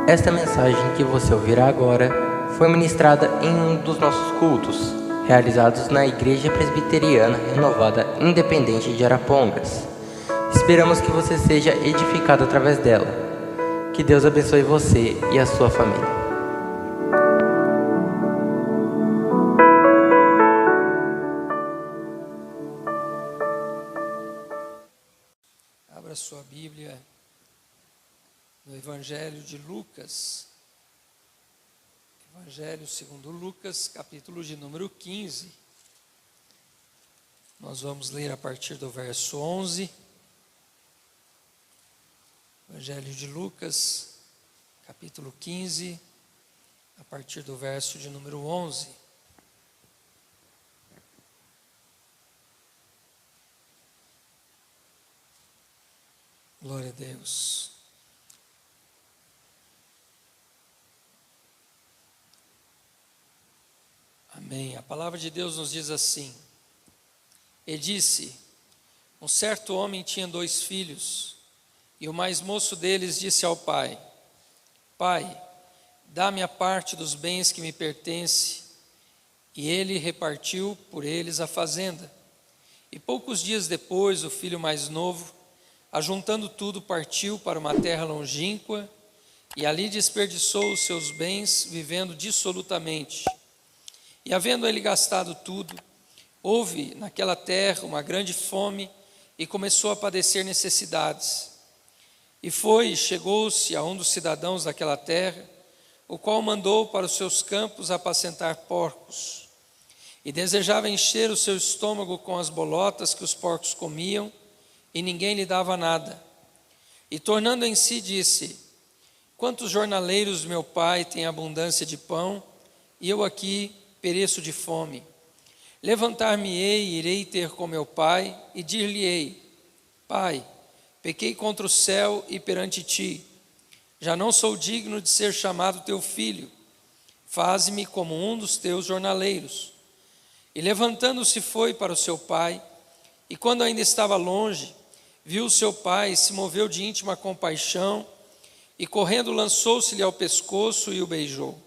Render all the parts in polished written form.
Esta mensagem que você ouvirá agora foi ministrada em um dos nossos cultos, realizados na Igreja Presbiteriana Renovada Independente de Arapongas. Esperamos que você seja edificado através dela. Que Deus abençoe você e a sua família. Abra sua Bíblia no Evangelho de Lucas, Evangelho segundo Lucas, capítulo de número 15. Nós vamos ler a partir do verso 11. Evangelho de Lucas, capítulo 15, a partir do verso de número 11. Glória a Deus. Amém. A palavra de Deus nos diz assim: E disse: Um certo homem tinha 2 filhos, e o mais moço deles disse ao pai: Pai, dá-me a parte dos bens que me pertence. E ele repartiu por eles a fazenda. E poucos dias depois, o filho mais novo, ajuntando tudo, partiu para uma terra longínqua, e ali desperdiçou os seus bens, vivendo dissolutamente. E havendo ele gastado tudo, houve naquela terra uma grande fome, e começou a padecer necessidades. E chegou-se a um dos cidadãos daquela terra, o qual mandou para os seus campos apacentar porcos. E desejava encher o seu estômago com as bolotas que os porcos comiam, e ninguém lhe dava nada. E tornando em si, disse: Quantos jornaleiros meu pai têm abundância de pão, e eu aqui pereço de fome. Levantar-me-ei e irei ter com meu pai, e dir-lhe-ei: Pai, pequei contra o céu e perante ti. Já não sou digno de ser chamado teu filho. Faze-me como um dos teus jornaleiros. E levantando-se foi para o seu pai, e quando ainda estava longe, viu o seu pai, se moveu de íntima compaixão, e correndo lançou-se-lhe ao pescoço e o beijou.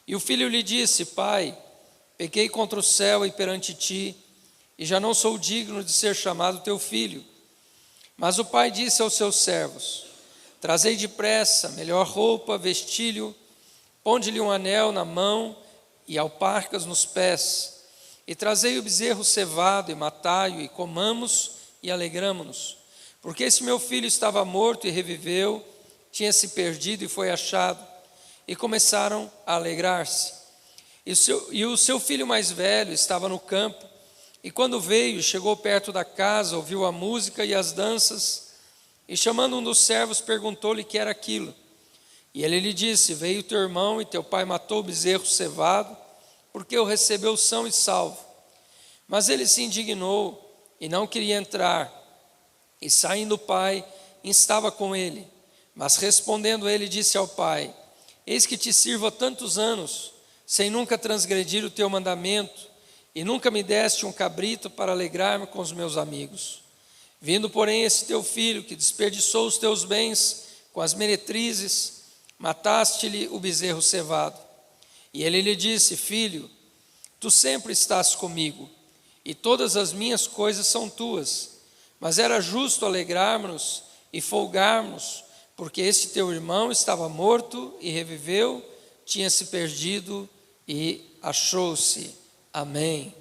E o filho lhe disse: Pai, pequei contra o céu e perante ti, e já não sou digno de ser chamado teu filho. Mas o pai disse aos seus servos: Trazei depressa melhor roupa, vestilho, ponde-lhe um anel na mão e alparcas nos pés, e trazei o bezerro cevado e matai-o, e comamos e alegramo-nos. Porque esse meu filho estava morto e reviveu, tinha se perdido e foi achado. E começaram a alegrar-se. E o seu filho mais velho estava no campo, e quando veio, chegou perto da casa, ouviu a música e as danças, e chamando um dos servos, perguntou-lhe que era aquilo. E ele lhe disse: Veio teu irmão, e teu pai matou o bezerro cevado, porque o recebeu são e salvo. Mas ele se indignou, e não queria entrar. E saindo o pai, instava com ele. Mas respondendo ele, disse ao pai: Eis que te sirvo há tantos anos, sem nunca transgredir o teu mandamento, e nunca me deste um cabrito para alegrar-me com os meus amigos. Vindo, porém, esse teu filho, que desperdiçou os teus bens com as meretrizes, mataste-lhe o bezerro cevado. E ele lhe disse: Filho, tu sempre estás comigo, e todas as minhas coisas são tuas. Mas era justo alegrarmos e folgarmos, porque este teu irmão estava morto e reviveu, tinha se perdido e achou-se. Amém.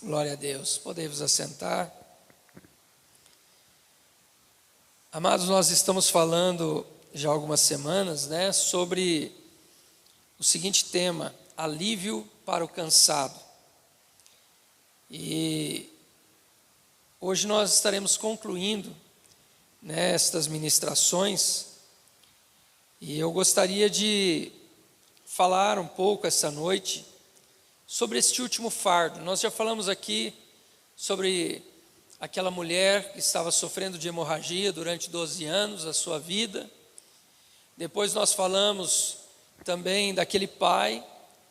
Glória a Deus. Podemos assentar. Amados, nós estamos falando já há algumas semanas, sobre o seguinte tema: alívio para o cansado. E hoje nós estaremos concluindo estas ministrações, e eu gostaria de falar um pouco essa noite sobre este último fardo. Nós já falamos aqui sobre aquela mulher que estava sofrendo de hemorragia durante 12 anos da sua vida. Depois nós falamos também daquele pai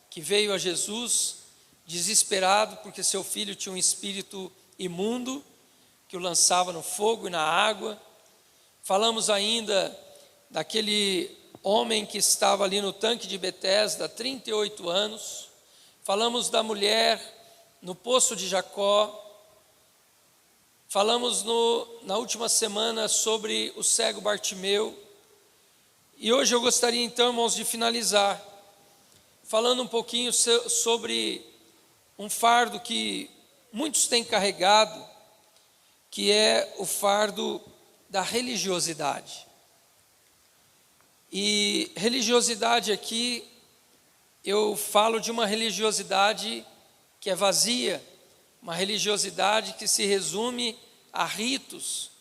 que veio a Jesus desesperado porque seu filho tinha um espírito imundo que o lançava no fogo e na água. Falamos ainda daquele homem que estava ali no tanque de Betesda há 38 anos. Falamos da mulher no poço de Jacó. Falamos na última semana sobre o cego Bartimeu. E hoje eu gostaria então, irmãos, de finalizar falando um pouquinho sobre um fardo que muitos têm carregado, que é o fardo da religiosidade. E religiosidade aqui, eu falo de uma religiosidade que é vazia, uma religiosidade que se resume a ritos,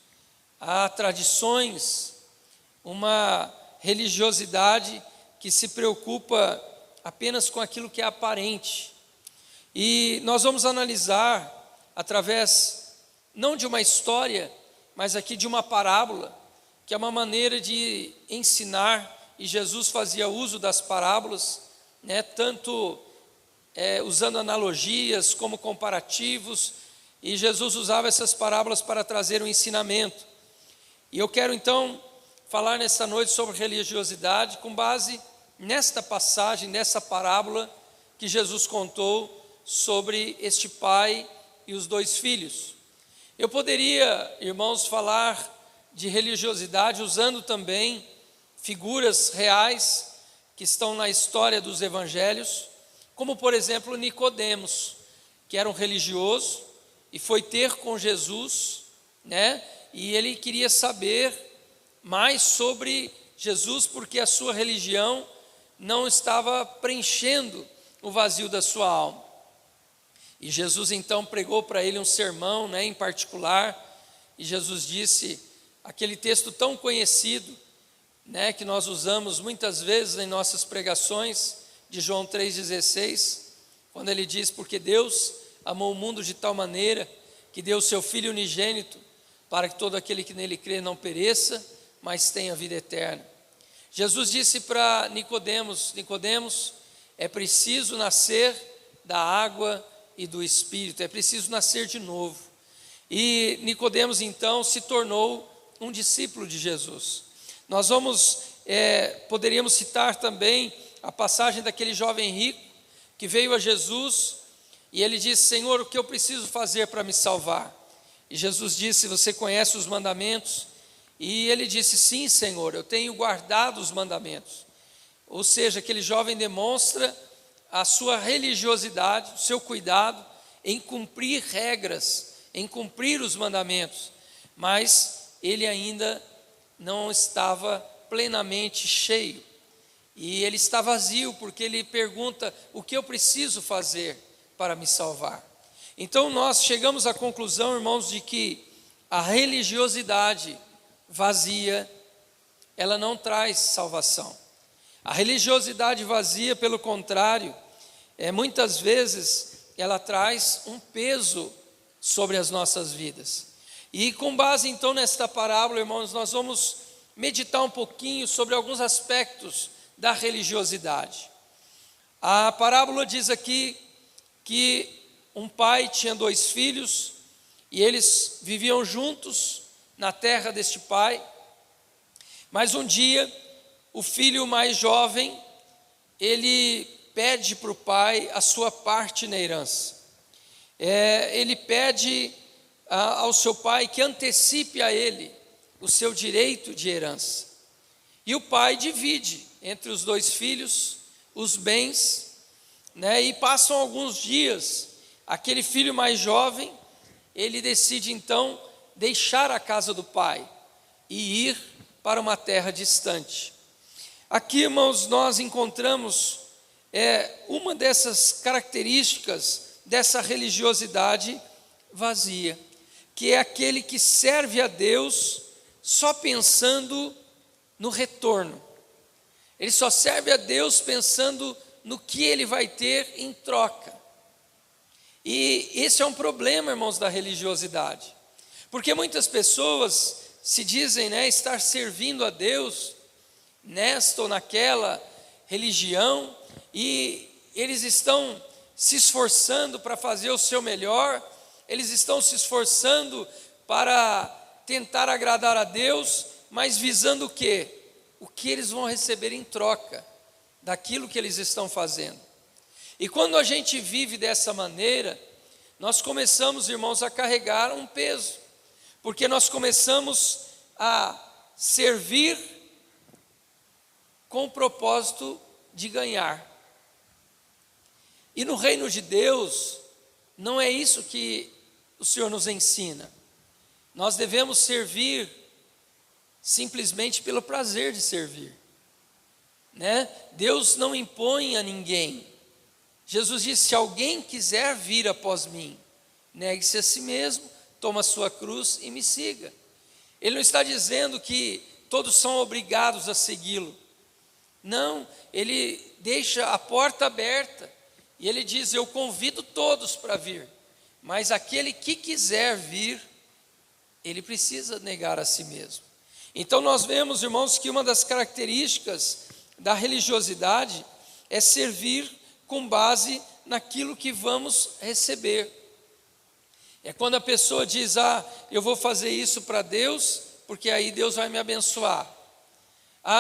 a tradições, uma religiosidade que se preocupa apenas com aquilo que é aparente. E nós vamos analisar através, não de uma história, mas aqui de uma parábola, que é uma maneira de ensinar, e Jesus fazia uso das parábolas, tanto usando analogias como comparativos, e Jesus usava essas parábolas para trazer um ensinamento. E eu quero então falar nesta noite sobre religiosidade com base nesta passagem, nessa parábola que Jesus contou sobre este pai e os dois filhos. Eu poderia, irmãos, falar de religiosidade usando também figuras reais que estão na história dos evangelhos, como por exemplo Nicodemos, que era um religioso e foi ter com Jesus, e ele queria saber mais sobre Jesus, porque a sua religião não estava preenchendo o vazio da sua alma. E Jesus então pregou para ele um sermão, em particular, e Jesus disse aquele texto tão conhecido, que nós usamos muitas vezes em nossas pregações, de João 3,16, quando ele diz: porque Deus amou o mundo de tal maneira que deu o seu Filho unigênito, para que todo aquele que nele crê não pereça, mas tenha vida eterna. Jesus disse para Nicodemos: Nicodemos, é preciso nascer da água e do Espírito, é preciso nascer de novo. E Nicodemos então se tornou um discípulo de Jesus. Nós poderíamos citar também a passagem daquele jovem rico que veio a Jesus e ele disse: Senhor, o que eu preciso fazer para me salvar? E Jesus disse: você conhece os mandamentos? E ele disse: sim, Senhor, eu tenho guardado os mandamentos. Ou seja, aquele jovem demonstra a sua religiosidade, o seu cuidado em cumprir regras, em cumprir os mandamentos, mas ele ainda não estava plenamente cheio. E ele está vazio, porque ele pergunta: o que eu preciso fazer para me salvar? Então nós chegamos à conclusão, irmãos, de que a religiosidade vazia, ela não traz salvação. A religiosidade vazia, pelo contrário, muitas vezes ela traz um peso sobre as nossas vidas. E com base então nesta parábola, irmãos, nós vamos meditar um pouquinho sobre alguns aspectos da religiosidade. A parábola diz aqui que um pai tinha dois filhos e eles viviam juntos na terra deste pai, mas um dia o filho mais jovem, ele pede para o pai a sua parte na herança. Ele pede ao seu pai que antecipe a ele o seu direito de herança. E o pai divide entre os dois filhos os bens, e passam alguns dias. Aquele filho mais jovem, ele decide então deixar a casa do pai e ir para uma terra distante. Aqui, irmãos, nós encontramos uma dessas características dessa religiosidade vazia, que é aquele que serve a Deus só pensando no retorno. Ele só serve a Deus pensando no que ele vai ter em troca. E esse é um problema, irmãos, da religiosidade, porque muitas pessoas se dizem estar servindo a Deus nesta ou naquela religião, e eles estão se esforçando para fazer o seu melhor, eles estão se esforçando para tentar agradar a Deus, mas visando o quê? o que eles vão receber em troca daquilo que eles estão fazendo. E quando a gente vive dessa maneira, nós começamos, irmãos, a carregar um peso, porque nós começamos a servir com o propósito de ganhar. E no reino de Deus, não é isso que o Senhor nos ensina. Nós devemos servir simplesmente pelo prazer de servir, né? Deus não impõe a ninguém. Jesus disse: se alguém quiser vir após mim, negue-se a si mesmo, toma a sua cruz e me siga. Ele não está dizendo que todos são obrigados a segui-lo. Não, ele deixa a porta aberta e ele diz: eu convido todos para vir, mas aquele que quiser vir, ele precisa negar a si mesmo. Então nós vemos, irmãos, que uma das características da religiosidade é servir com base naquilo que vamos receber. É quando a pessoa diz: eu vou fazer isso para Deus, porque aí Deus vai me abençoar.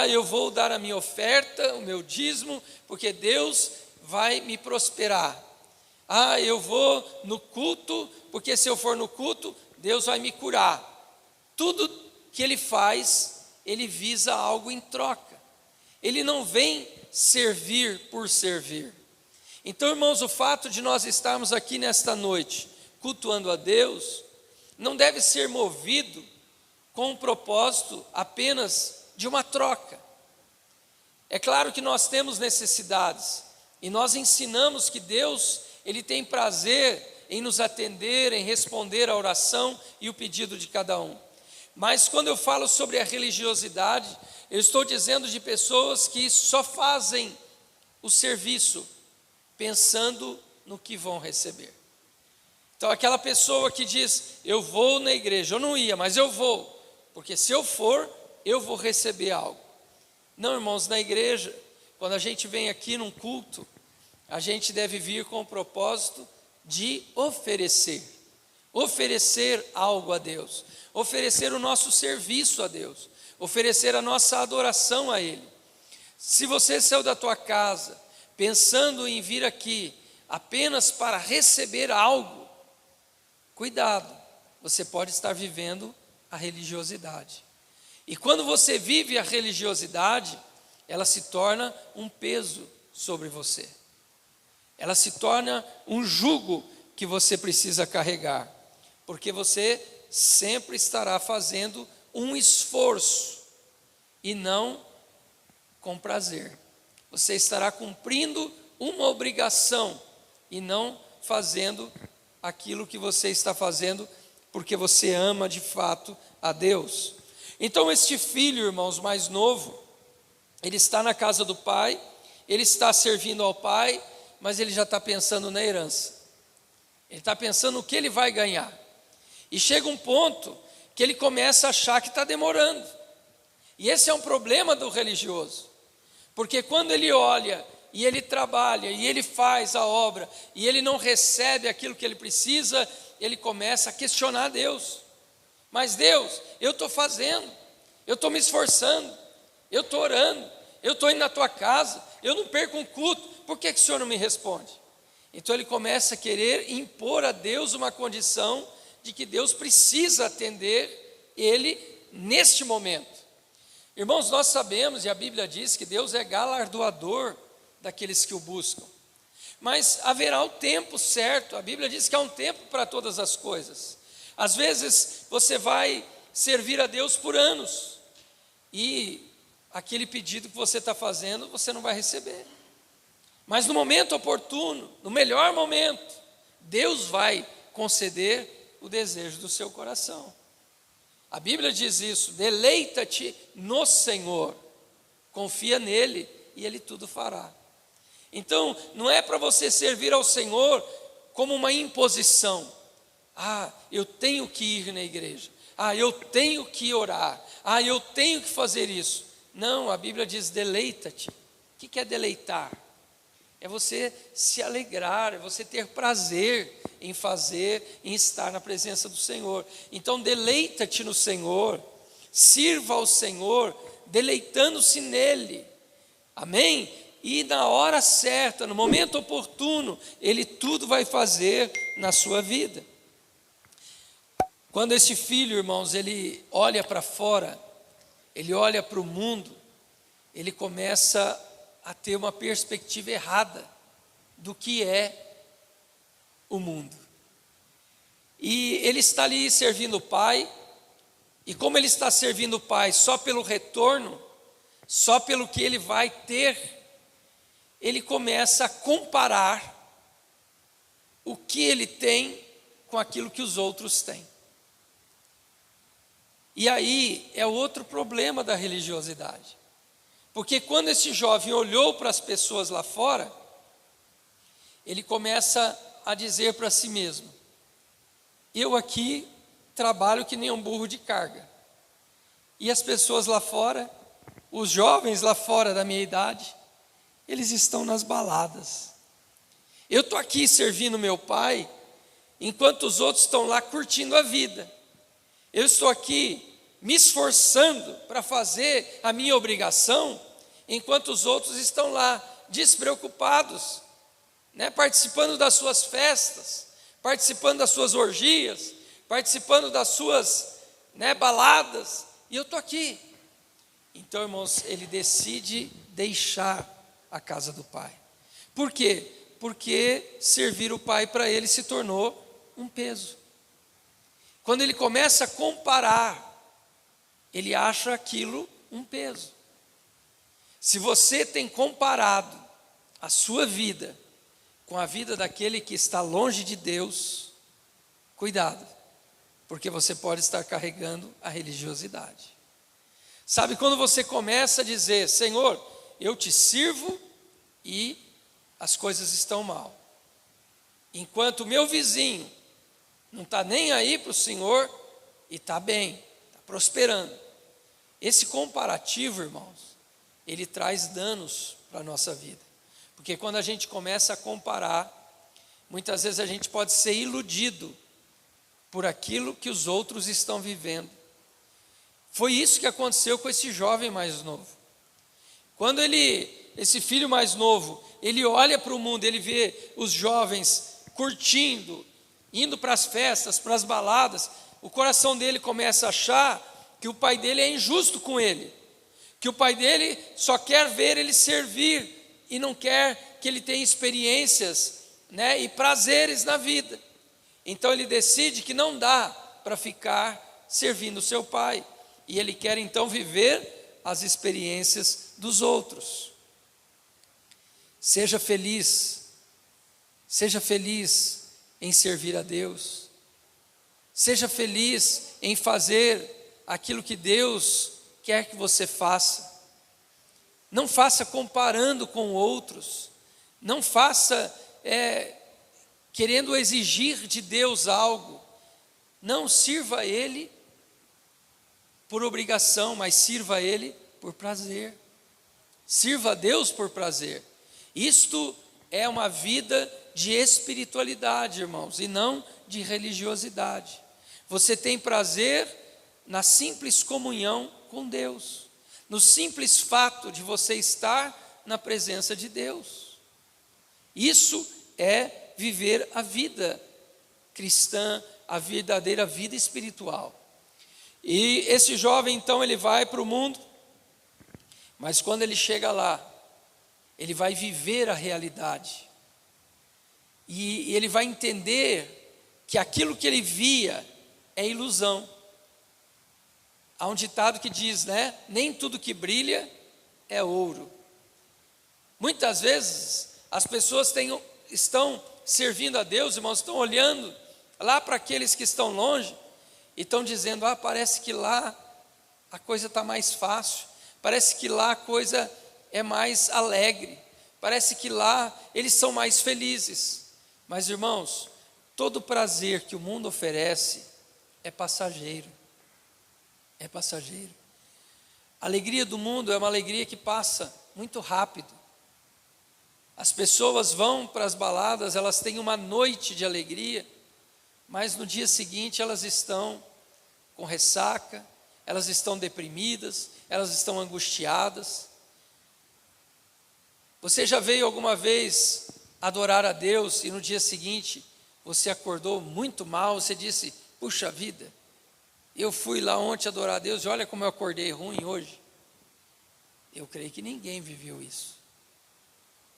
Eu vou dar a minha oferta, o meu dízimo, porque Deus vai me prosperar. Eu vou no culto, porque se eu for no culto, Deus vai me curar. Tudo que ele faz, ele visa algo em troca. Ele não vem servir por servir. Então, irmãos, o fato de nós estarmos aqui nesta noite, cultuando a Deus, não deve ser movido com o propósito apenas de uma troca. É claro que nós temos necessidades, e nós ensinamos que Deus, Ele tem prazer em nos atender, em responder a oração e o pedido de cada um. Mas quando eu falo sobre a religiosidade, eu estou dizendo de pessoas que só fazem o serviço pensando no que vão receber. Então aquela pessoa que diz: eu vou na igreja, eu não ia, mas eu vou, porque se eu for, eu vou receber algo. Não, irmãos, na igreja, quando a gente vem aqui num culto, a gente deve vir com o propósito de oferecer algo a Deus, oferecer o nosso serviço a Deus, oferecer a nossa adoração a Ele. Se você saiu da tua casa pensando em vir aqui apenas para receber algo, cuidado, você pode estar vivendo a religiosidade. E quando você vive a religiosidade, ela se torna um peso sobre você. Ela se torna um jugo que você precisa carregar, porque você sempre estará fazendo um esforço e não com prazer. Você estará cumprindo uma obrigação e não fazendo aquilo que você está fazendo porque você ama de fato a Deus. Então este filho, irmãos, mais novo, ele está na casa do pai, ele está servindo ao pai, mas ele já está pensando na herança. Ele está pensando o que ele vai ganhar. E chega um ponto que ele começa a achar que está demorando. E esse é um problema do religioso. Porque quando ele olha e ele trabalha e ele faz a obra e ele não recebe aquilo que ele precisa, ele começa a questionar Deus. Mas Deus, eu estou fazendo, eu estou me esforçando, eu estou orando, eu estou indo na tua casa, eu não perco um culto, por que o Senhor não me responde? Então ele começa a querer impor a Deus uma condição de que Deus precisa atender ele neste momento. Irmãos, nós sabemos, e a Bíblia diz que Deus é galardoador daqueles que o buscam. Mas haverá o tempo certo, a Bíblia diz que há um tempo para todas as coisas. Às vezes você vai servir a Deus por anos, e aquele pedido que você está fazendo, você não vai receber. Mas no momento oportuno, no melhor momento, Deus vai conceder o desejo do seu coração. A Bíblia diz isso: deleita-te no Senhor, confia nele e ele tudo fará. Então, não é para você servir ao Senhor como uma imposição. Eu tenho que ir na igreja. Eu tenho que orar. Eu tenho que fazer isso. Não, a Bíblia diz deleita-te. O que é deleitar? É você se alegrar, é você ter prazer em fazer, em estar na presença do Senhor. Então deleita-te no Senhor, sirva ao Senhor deleitando-se nele, amém? E na hora certa, no momento oportuno, ele tudo vai fazer na sua vida. Quando esse filho, irmãos, ele olha para fora, ele olha para o mundo, ele começa a ter uma perspectiva errada do que é o mundo. E ele está ali servindo o pai, e como ele está servindo o pai só pelo retorno, só pelo que ele vai ter, ele começa a comparar o que ele tem com aquilo que os outros têm. E aí é outro problema da religiosidade. Porque quando esse jovem olhou para as pessoas lá fora, ele começa a dizer para si mesmo: eu aqui trabalho que nem um burro de carga. E as pessoas lá fora, os jovens lá fora da minha idade, eles estão nas baladas. Eu estou aqui servindo meu pai, enquanto os outros estão lá curtindo a vida. Eu estou aqui me esforçando para fazer a minha obrigação, enquanto os outros estão lá despreocupados, participando das suas festas, participando das suas orgias, participando das suas baladas, e eu estou aqui. Então, irmãos, ele decide deixar a casa do pai. Por quê? Porque servir o pai para ele se tornou um peso. Quando ele começa a comparar, ele acha aquilo um peso. Se você tem comparado a sua vida com a vida daquele que está longe de Deus, cuidado, porque você pode estar carregando a religiosidade. Sabe, quando você começa a dizer: Senhor, eu te sirvo e as coisas estão mal, enquanto o meu vizinho não está nem aí para o Senhor e está bem, está prosperando. Esse comparativo, irmãos, ele traz danos para a nossa vida, porque quando a gente começa a comparar, muitas vezes a gente pode ser iludido por aquilo que os outros estão vivendo. Foi isso que aconteceu com esse jovem mais novo. Quando esse filho mais novo, ele olha para o mundo, ele vê os jovens curtindo, indo para as festas, para as baladas, o coração dele começa a achar que o pai dele é injusto com ele, que o pai dele só quer ver ele servir e não quer que ele tenha experiências, e prazeres na vida. Então ele decide que não dá para ficar servindo o seu pai, e ele quer então viver as experiências dos outros. Seja feliz em servir a Deus, seja feliz em fazer aquilo que Deus quer que você faça. Não faça comparando com outros, não faça querendo exigir de Deus algo. Não sirva a Ele por obrigação, mas sirva a Ele por prazer. Sirva a Deus por prazer. Isto é uma vida de espiritualidade, irmãos, e não de religiosidade. Você tem prazer na simples comunhão com Deus, no simples fato de você estar na presença de Deus. Isso é viver a vida cristã, a verdadeira vida espiritual. E esse jovem então ele vai para o mundo, mas quando ele chega lá, ele vai viver a realidade, e ele vai entender que aquilo que ele via é ilusão. Há um ditado que diz, nem tudo que brilha é ouro. Muitas vezes as pessoas estão servindo a Deus, irmãos, estão olhando lá para aqueles que estão longe e estão dizendo: parece que lá a coisa está mais fácil, parece que lá a coisa é mais alegre, parece que lá eles são mais felizes. Mas, irmãos, todo prazer que o mundo oferece é passageiro. É passageiro. A alegria do mundo é uma alegria que passa muito rápido. As pessoas vão para as baladas, elas têm uma noite de alegria, mas no dia seguinte elas estão com ressaca, elas estão deprimidas, elas estão angustiadas. Você já veio alguma vez adorar a Deus e no dia seguinte você acordou muito mal, você disse, puxa vida, eu fui lá ontem adorar a Deus e olha como eu acordei ruim hoje. Eu creio que ninguém viveu isso.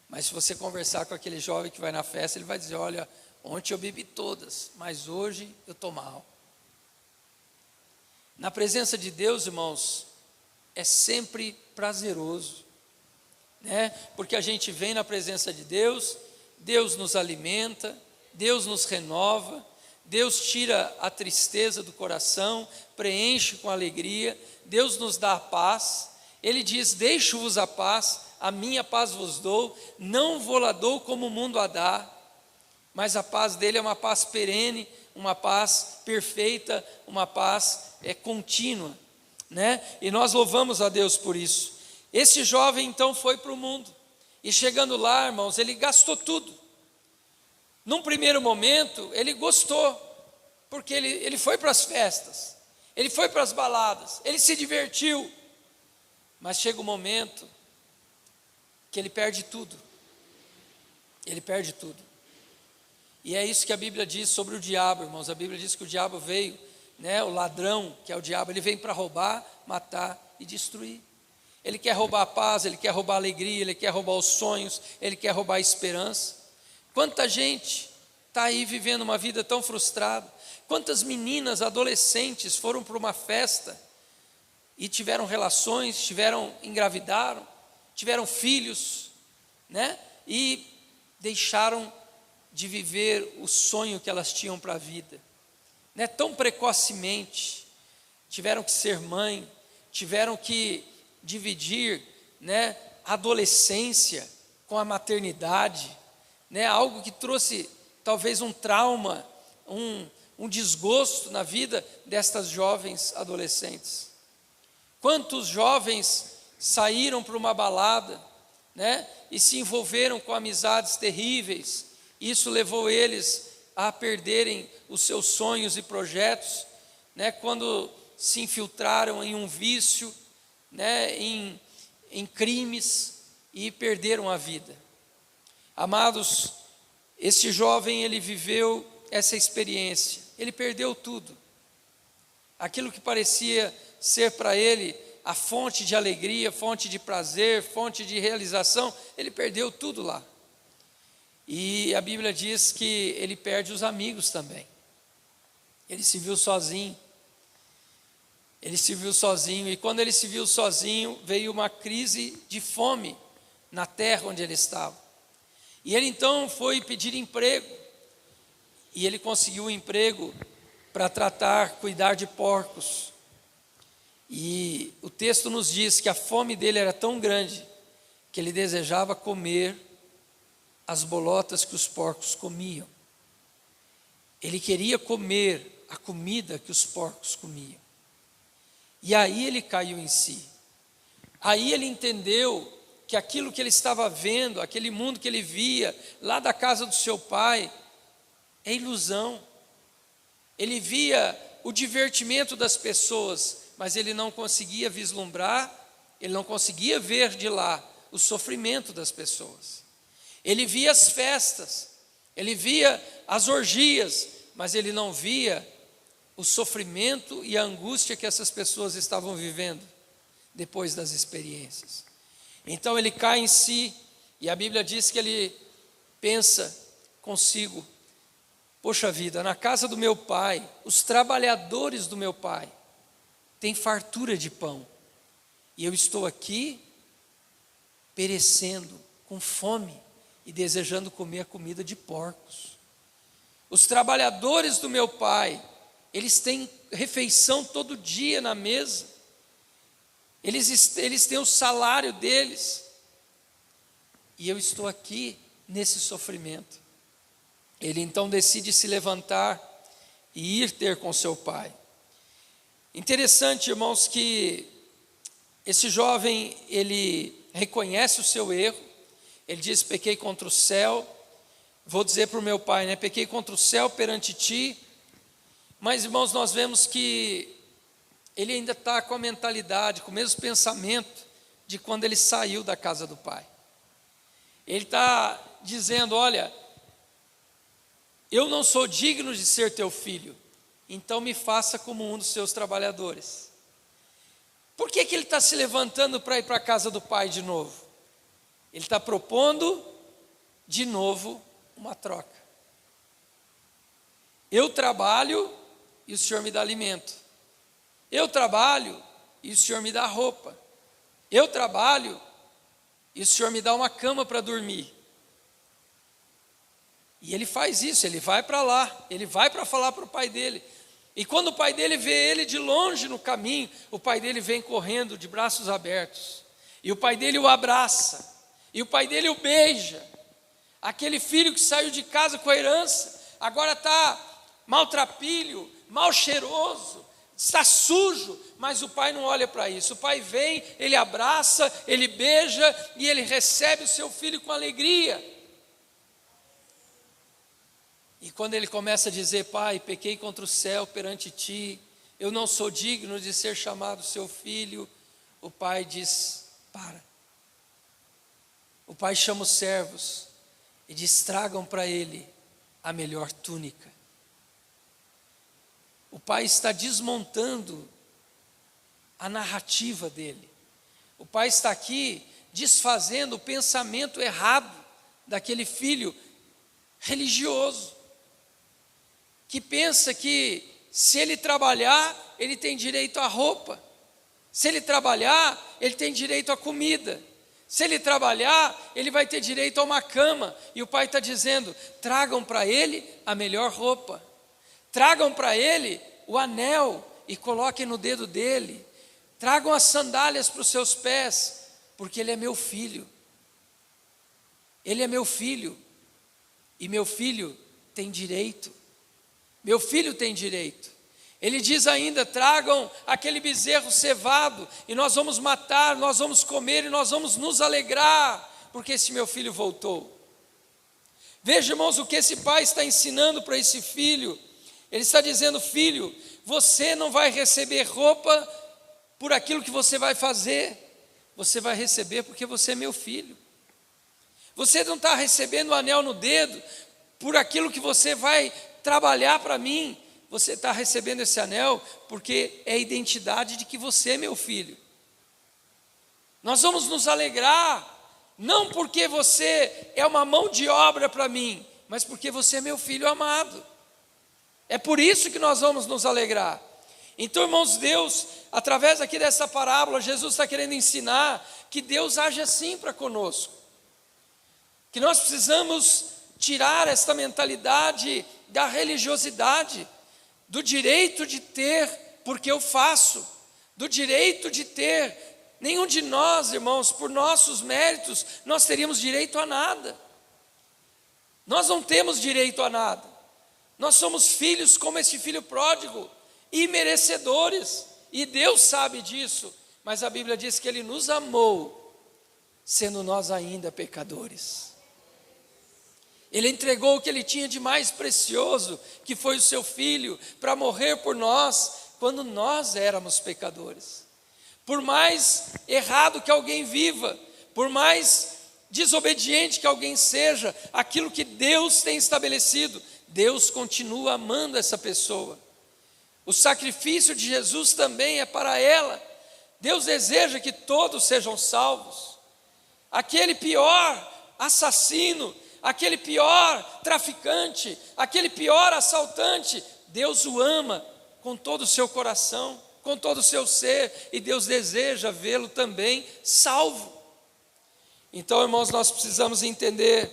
Mas se você conversar com aquele jovem que vai na festa, ele vai dizer, olha, ontem eu bebi todas, mas hoje eu estou mal. Na presença de Deus, irmãos, é sempre prazeroso, né? Porque a gente vem na presença de Deus, Deus nos alimenta, Deus nos renova, Deus tira a tristeza do coração, preenche com alegria, Deus nos dá a paz. Ele diz, deixo-vos a paz, a minha paz vos dou, não vou-la dou como o mundo a dá, mas a paz dele é uma paz perene, uma paz perfeita, uma paz contínua, né? E nós louvamos a Deus por isso. Esse jovem então foi para o mundo, e chegando lá, irmãos, ele gastou tudo. Num primeiro momento, ele gostou, porque ele foi para as festas, ele foi para as baladas, ele se divertiu, mas chega um momento que ele perde tudo, e é isso que a Bíblia diz sobre o diabo, irmãos. A Bíblia diz que o diabo veio, né, o ladrão, que é o diabo, ele vem para roubar, matar e destruir. Ele quer roubar a paz, ele quer roubar a alegria, ele quer roubar os sonhos, ele quer roubar a esperança. Quanta gente está aí vivendo uma vida tão frustrada, quantas meninas, adolescentes foram para uma festa e tiveram relações, engravidaram, tiveram filhos, né? E deixaram de viver o sonho que elas tinham para a vida, né? Tão precocemente, tiveram que ser mãe, tiveram que dividir, né, a adolescência com a maternidade, né? Algo que trouxe talvez um trauma, um desgosto na vida destas jovens adolescentes. Quantos jovens saíram para uma balada, né, e se envolveram com amizades terríveis, isso levou eles a perderem os seus sonhos e projetos, né, quando se infiltraram em um vício, né, em crimes e perderam a vida. Amados, esse jovem, ele viveu essa experiência, ele perdeu tudo, aquilo que parecia ser para ele a fonte de alegria, fonte de prazer, fonte de realização, ele perdeu tudo lá. E a Bíblia diz que ele perde os amigos também. Ele se viu sozinho. E quando ele se viu sozinho, veio uma crise de fome na terra onde ele estava. E ele então foi pedir emprego, e ele conseguiu um emprego para cuidar de porcos. E o texto nos diz que a fome dele era tão grande, que ele desejava comer as bolotas que os porcos comiam. Ele queria comer a comida que os porcos comiam. E aí ele caiu em si. Aí ele entendeu que aquilo que ele estava vendo, aquele mundo que ele via lá da casa do seu pai, é ilusão. Ele via o divertimento das pessoas, mas ele não conseguia vislumbrar, ele não conseguia ver de lá o sofrimento das pessoas. Ele via as festas, ele via as orgias, mas ele não via o sofrimento e a angústia que essas pessoas estavam vivendo depois das experiências. Então ele cai em si, e a Bíblia diz que ele pensa consigo, poxa vida, na casa do meu pai, os trabalhadores do meu pai têm fartura de pão, e eu estou aqui perecendo com fome e desejando comer a comida de porcos. Os trabalhadores do meu pai, eles têm refeição todo dia na mesa, eles têm o salário deles, e eu estou aqui nesse sofrimento. Ele então decide se levantar e ir ter com seu pai. Interessante, irmãos, que esse jovem, ele reconhece o seu erro, ele diz, pequei contra o céu, vou dizer para o meu pai, né, pequei contra o céu perante ti. Mas, irmãos, nós vemos que ele ainda está com a mentalidade, com o mesmo pensamento de quando ele saiu da casa do pai. Ele está dizendo: olha, eu não sou digno de ser teu filho, então me faça como um dos seus trabalhadores. Por que ele está se levantando para ir para a casa do pai de novo? Ele está propondo de novo uma troca. Eu trabalho e o Senhor me dá alimento. Eu trabalho e o Senhor me dá roupa. Eu trabalho e o Senhor me dá uma cama para dormir. E ele faz isso, ele vai para lá, ele vai para falar para o pai dele. E quando o pai dele vê ele de longe no caminho, o pai dele vem correndo de braços abertos. E o pai dele o abraça. E o pai dele o beija. Aquele filho que saiu de casa com a herança, agora está maltrapilho, mal cheiroso, está sujo, mas o pai não olha para isso. O pai vem, ele abraça, ele beija e ele recebe o seu filho com alegria. E quando ele começa a dizer: pai, pequei contra o céu perante ti, eu não sou digno de ser chamado seu filho, o pai diz: para. O pai chama os servos e diz: tragam para ele a melhor túnica. O pai está desmontando a narrativa dele. O pai está aqui desfazendo o pensamento errado daquele filho religioso, que pensa que se ele trabalhar, ele tem direito à roupa. Se ele trabalhar, ele tem direito à comida. Se ele trabalhar, ele vai ter direito a uma cama. E o pai está dizendo: tragam para ele a melhor roupa. Tragam para ele o anel e coloquem no dedo dele. Tragam as sandálias para os seus pés, porque ele é meu filho. Ele é meu filho. E meu filho tem direito. Meu filho tem direito. Ele diz ainda: tragam aquele bezerro cevado, e nós vamos matar, nós vamos comer e nós vamos nos alegrar, porque esse meu filho voltou. Veja, irmãos, o que esse pai está ensinando para esse filho. Ele está dizendo: filho, você não vai receber roupa por aquilo que você vai fazer, você vai receber porque você é meu filho. Você não está recebendo o anel no dedo por aquilo que você vai trabalhar para mim, você está recebendo esse anel porque é a identidade de que você é meu filho. Nós vamos nos alegrar, não porque você é uma mão de obra para mim, mas porque você é meu filho amado. É por isso que nós vamos nos alegrar. Então, irmãos, Deus, através aqui dessa parábola, Jesus está querendo ensinar que Deus age assim para conosco, que nós precisamos tirar esta mentalidade da religiosidade, do direito de ter porque eu faço, do direito de ter. Nenhum de nós, irmãos, por nossos méritos, nós teríamos direito a nada. Nós não temos direito a nada. Nós somos filhos como esse filho pródigo, imerecedores, e Deus sabe disso, mas a Bíblia diz que Ele nos amou, sendo nós ainda pecadores. Ele entregou o que Ele tinha de mais precioso, que foi o seu Filho, para morrer por nós, quando nós éramos pecadores. Por mais errado que alguém viva, por mais desobediente que alguém seja, aquilo que Deus tem estabelecido, Deus continua amando essa pessoa. O sacrifício de Jesus também é para ela. Deus deseja que todos sejam salvos. Aquele pior assassino, aquele pior traficante, aquele pior assaltante, Deus o ama com todo o seu coração, com todo o seu ser, e Deus deseja vê-lo também salvo. Então, irmãos, nós precisamos entender,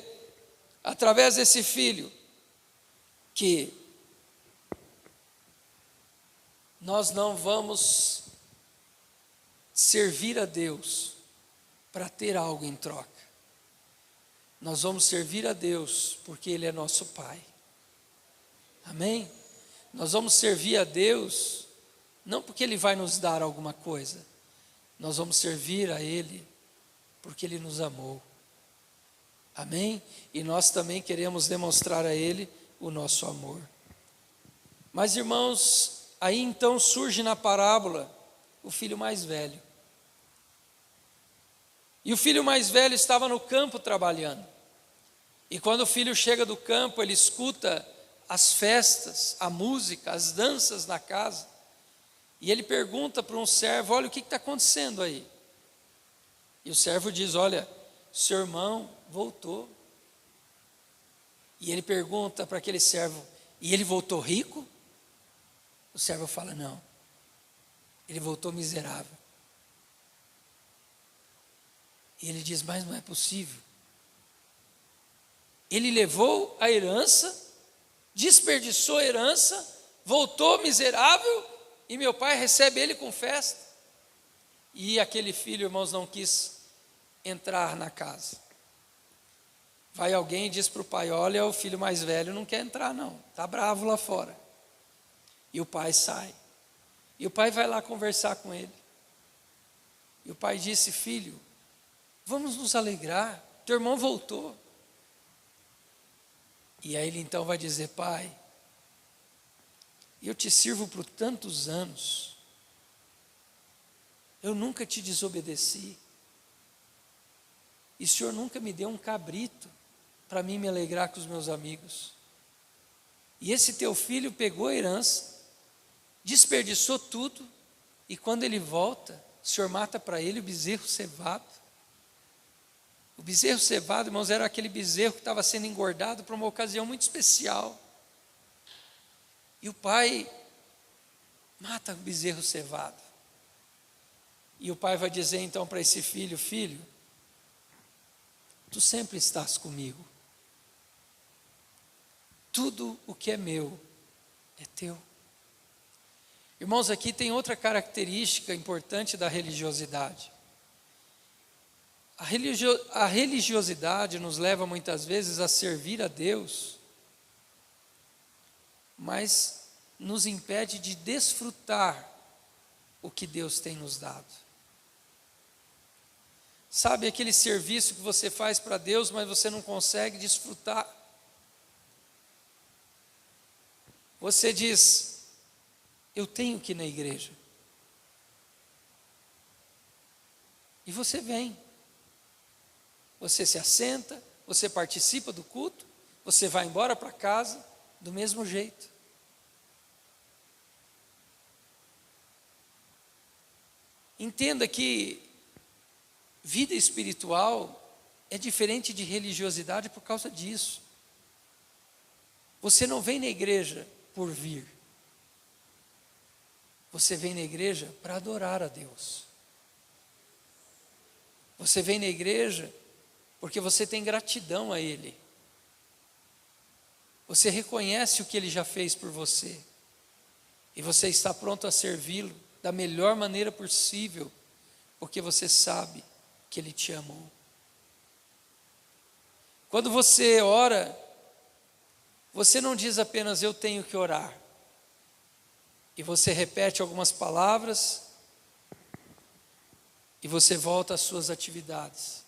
através desse filho, que nós não vamos servir a Deus para ter algo em troca. Nós vamos servir a Deus porque Ele é nosso Pai. Amém? Nós vamos servir a Deus não porque Ele vai nos dar alguma coisa. Nós vamos servir a Ele porque Ele nos amou. Amém? E nós também queremos demonstrar a Ele o nosso amor. Mas, irmãos, Aí então surge na parábola o filho mais velho. E o filho mais velho estava no campo trabalhando. E quando o filho chega do campo, ele escuta as festas, a música, as danças na casa. E ele pergunta para um servo: olha, o que está acontecendo aí? E o servo diz: olha, seu irmão voltou. E ele pergunta para aquele servo: e ele voltou rico? O servo fala: não, ele voltou miserável. E ele diz: mas não é possível. Ele levou a herança, desperdiçou a herança, voltou miserável, e meu pai recebe ele com festa. E aquele filho, irmãos, não quis entrar na casa. Vai alguém e diz para o pai: olha, o filho mais velho não quer entrar não, está bravo lá fora. E o pai sai. E o pai vai lá conversar com ele. E o pai disse: filho, vamos nos alegrar, teu irmão voltou. E aí ele então vai dizer: pai, eu te sirvo por tantos anos, eu nunca te desobedeci, e o senhor nunca me deu um cabrito para mim me alegrar com os meus amigos. E esse teu filho pegou a herança, desperdiçou tudo, e quando ele volta, o senhor mata para ele o bezerro cevado. O bezerro cevado, irmãos, era aquele bezerro que estava sendo engordado para uma ocasião muito especial. E o pai mata o bezerro cevado. E o pai vai dizer então para esse filho: filho, tu sempre estás comigo. Tudo o que é meu é teu. Irmãos, aqui tem outra característica importante da religiosidade. A religiosidade nos leva muitas vezes a servir a Deus, mas nos impede de desfrutar o que Deus tem nos dado. Sabe aquele serviço que você faz para Deus, mas você não consegue desfrutar? Você diz: eu tenho que ir na igreja. E você vem. Você se assenta, você participa do culto, você vai embora para casa do mesmo jeito. Entenda que vida espiritual é diferente de religiosidade por causa disso. Você não vem na igreja por vir. Você vem na igreja para adorar a Deus. Você vem na igreja porque você tem gratidão a Ele. Você reconhece o que Ele já fez por você. E você está pronto a servi-lo da melhor maneira possível, porque você sabe que Ele te amou. Quando você ora, você não diz apenas: eu tenho que orar. E você repete algumas palavras, e você volta às suas atividades.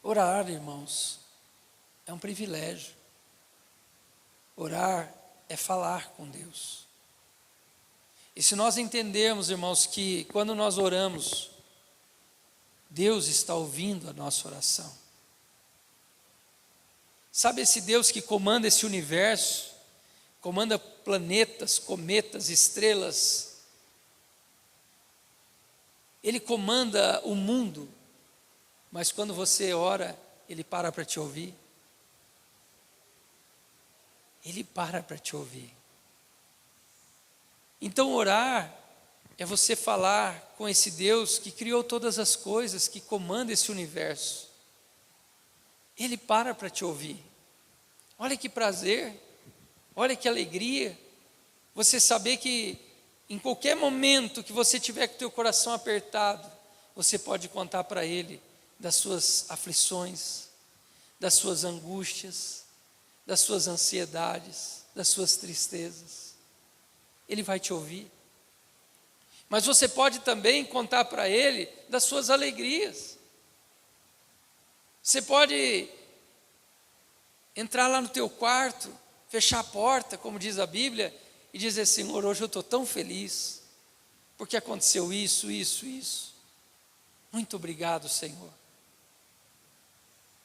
Orar, irmãos, é um privilégio. Orar é falar com Deus. E se nós entendermos, irmãos, que quando nós oramos, Deus está ouvindo a nossa oração. Sabe esse Deus que comanda esse universo, comanda planetas, cometas, estrelas? Ele comanda o mundo, mas quando você ora, Ele para te ouvir. Ele para te ouvir. Então orar é você falar com esse Deus que criou todas as coisas, que comanda esse universo. Ele para te ouvir. Olha que prazer, olha que alegria, você saber que em qualquer momento que você tiver com o teu coração apertado, você pode contar para Ele das suas aflições, das suas angústias, das suas ansiedades, das suas tristezas. Ele vai te ouvir. Mas você pode também contar para Ele das suas alegrias. Você pode entrar lá no teu quarto, fechar a porta, como diz a Bíblia, e dizer: Senhor, hoje eu estou tão feliz, porque aconteceu isso, isso, isso. Muito obrigado, Senhor.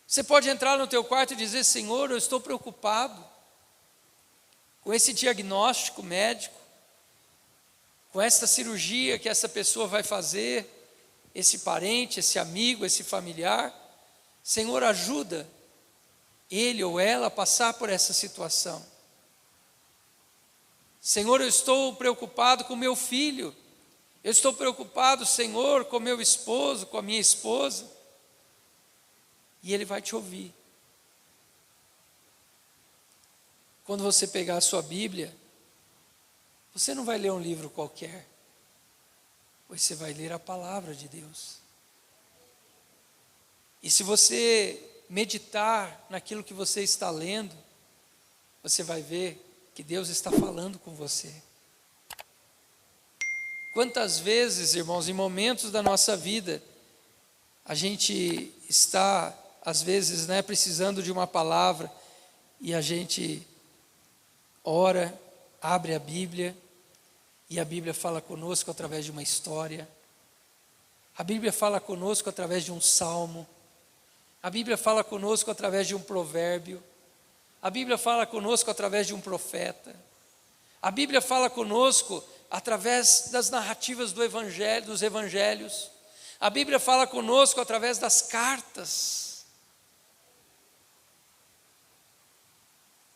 Você pode entrar no teu quarto e dizer: Senhor, eu estou preocupado com esse diagnóstico médico, com essa cirurgia que essa pessoa vai fazer, esse parente, esse amigo, esse familiar. Senhor, ajuda ele ou ela a passar por essa situação. Senhor, eu estou preocupado com meu filho. Eu estou preocupado, Senhor, com meu esposo, com a minha esposa. E Ele vai te ouvir. Quando você pegar a sua Bíblia, você não vai ler um livro qualquer, pois você vai ler a palavra de Deus. E se você meditar naquilo que você está lendo, você vai ver que Deus está falando com você. Quantas vezes, irmãos, em momentos da nossa vida, a gente está, às vezes, precisando de uma palavra, e a gente ora, abre a Bíblia, e a Bíblia fala conosco através de uma história. A Bíblia fala conosco através de um salmo. A Bíblia fala conosco através de um provérbio. A Bíblia fala conosco através de um profeta. A Bíblia fala conosco através das narrativas dos evangelhos. A Bíblia fala conosco através das cartas.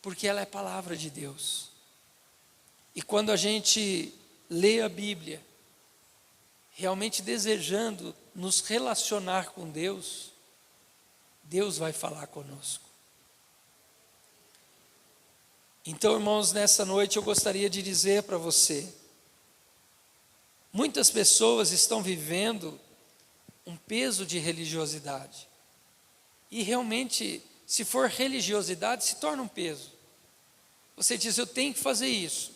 Porque ela é palavra de Deus. E quando a gente lê a Bíblia, realmente desejando nos relacionar com Deus, Deus vai falar conosco. Então, irmãos, nessa noite eu gostaria de dizer para você, muitas pessoas estão vivendo um peso de religiosidade. E realmente, se for religiosidade, se torna um peso. Você diz: eu tenho que fazer isso,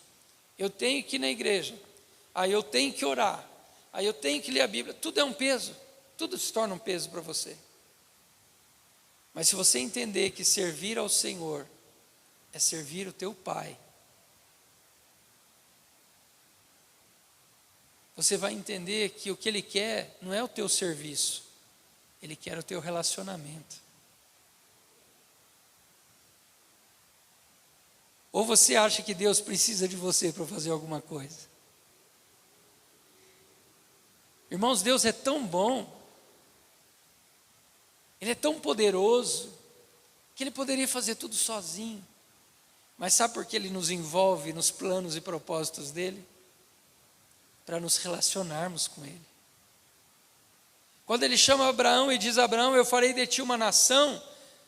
eu tenho que ir na igreja, aí eu tenho que orar, aí eu tenho que ler a Bíblia. Tudo é um peso, tudo se torna um peso para você. Mas se você entender que servir ao Senhor é servir o teu Pai, você vai entender que o que Ele quer não é o teu serviço, Ele quer o teu relacionamento. Ou você acha que Deus precisa de você para fazer alguma coisa? Irmãos, Deus é tão bom, Ele é tão poderoso, que Ele poderia fazer tudo sozinho. Mas sabe por que Ele nos envolve nos planos e propósitos dEle? Para nos relacionarmos com Ele. Quando Ele chama Abraão e diz: Abraão, eu farei de ti uma nação.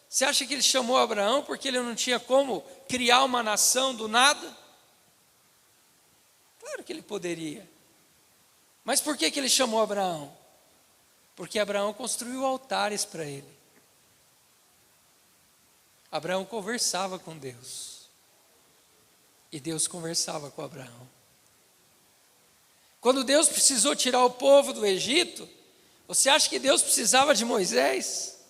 Você acha que Ele chamou Abraão porque ele não tinha como criar uma nação do nada? Claro que Ele poderia. Mas por que Ele chamou Abraão? Porque Abraão construiu altares para Ele. Abraão conversava com Deus. E Deus conversava com Abraão. Quando Deus precisou tirar o povo do Egito, você acha que Deus precisava de Moisés?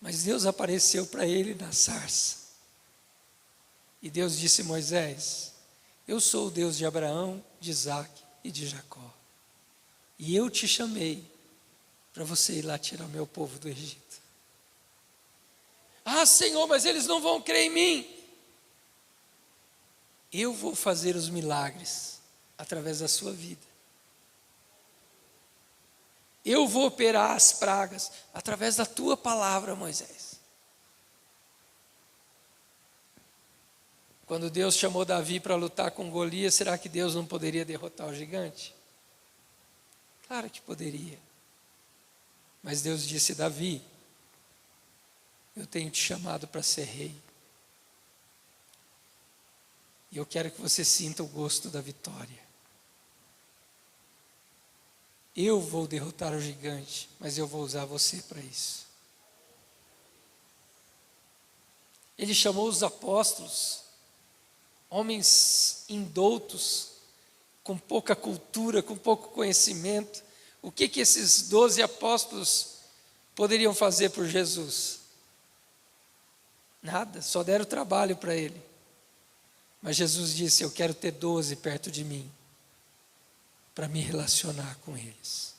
Mas Deus apareceu para ele na sarça. E Deus disse: Moisés, eu sou o Deus de Abraão, de Isaque e de Jacó. E eu te chamei para você ir lá tirar o meu povo do Egito. Ah, Senhor, mas eles não vão crer em mim. Eu vou fazer os milagres através da sua vida. Eu vou operar as pragas através da tua palavra, Moisés. Quando Deus chamou Davi para lutar com Golias, será que Deus não poderia derrotar o gigante? Claro que poderia. Mas Deus disse: Davi, eu tenho te chamado para ser rei. E eu quero que você sinta o gosto da vitória. Eu vou derrotar o gigante, mas eu vou usar você para isso. Ele chamou os apóstolos, homens indoutos, com pouca cultura, com pouco conhecimento. O que esses 12 apóstolos poderiam fazer por Jesus? Nada, só deram trabalho para ele. Mas Jesus disse: eu quero ter 12 perto de mim, para me relacionar com eles.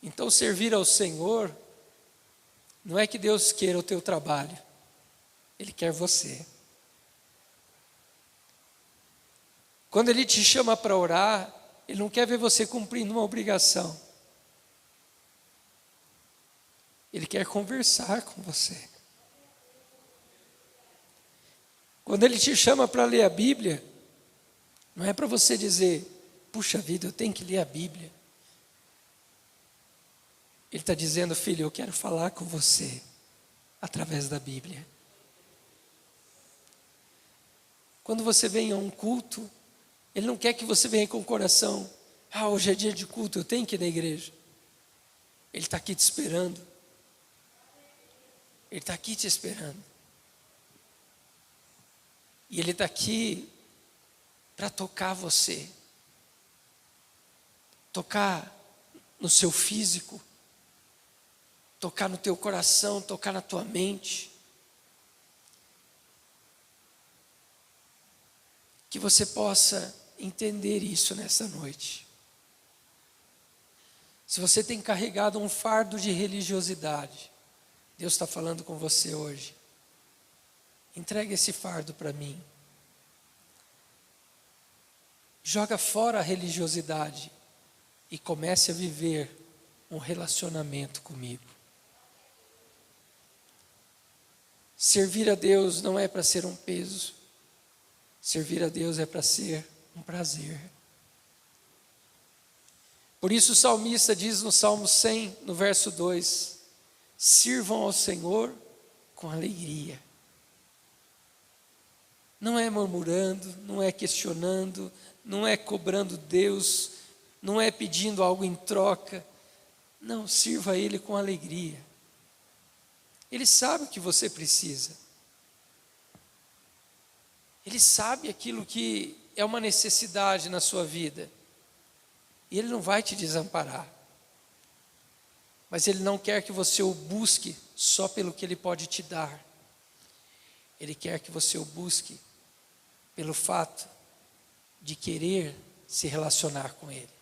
Então, servir ao Senhor, não é que Deus queira o teu trabalho, Ele quer você. Quando Ele te chama para orar, Ele não quer ver você cumprindo uma obrigação. Ele quer conversar com você. Quando Ele te chama para ler a Bíblia, não é para você dizer: puxa vida, eu tenho que ler a Bíblia. Ele está dizendo: filho, eu quero falar com você através da Bíblia. Quando você vem a um culto, Ele não quer que você venha com o coração: hoje é dia de culto, eu tenho que ir na igreja. Ele está aqui te esperando. Ele está aqui te esperando. E Ele está aqui para tocar você. Tocar no seu físico. Tocar no teu coração, tocar na tua mente. Que você possa entender isso nessa noite. Se você tem carregado um fardo de religiosidade, Deus está falando com você hoje. Entregue esse fardo para mim. Joga fora a religiosidade e comece a viver um relacionamento comigo. Servir a Deus não é para ser um peso. Servir a Deus é para ser um prazer. Por isso o salmista diz no Salmo 100, no verso 2: sirvam ao Senhor com alegria. Não é murmurando, não é questionando, não é cobrando Deus, não é pedindo algo em troca. Não, sirva a Ele com alegria. Ele sabe o que você precisa. Ele sabe aquilo que é uma necessidade na sua vida. E Ele não vai te desamparar. Mas Ele não quer que você o busque só pelo que Ele pode te dar. Ele quer que você o busque pelo fato de querer se relacionar com Ele.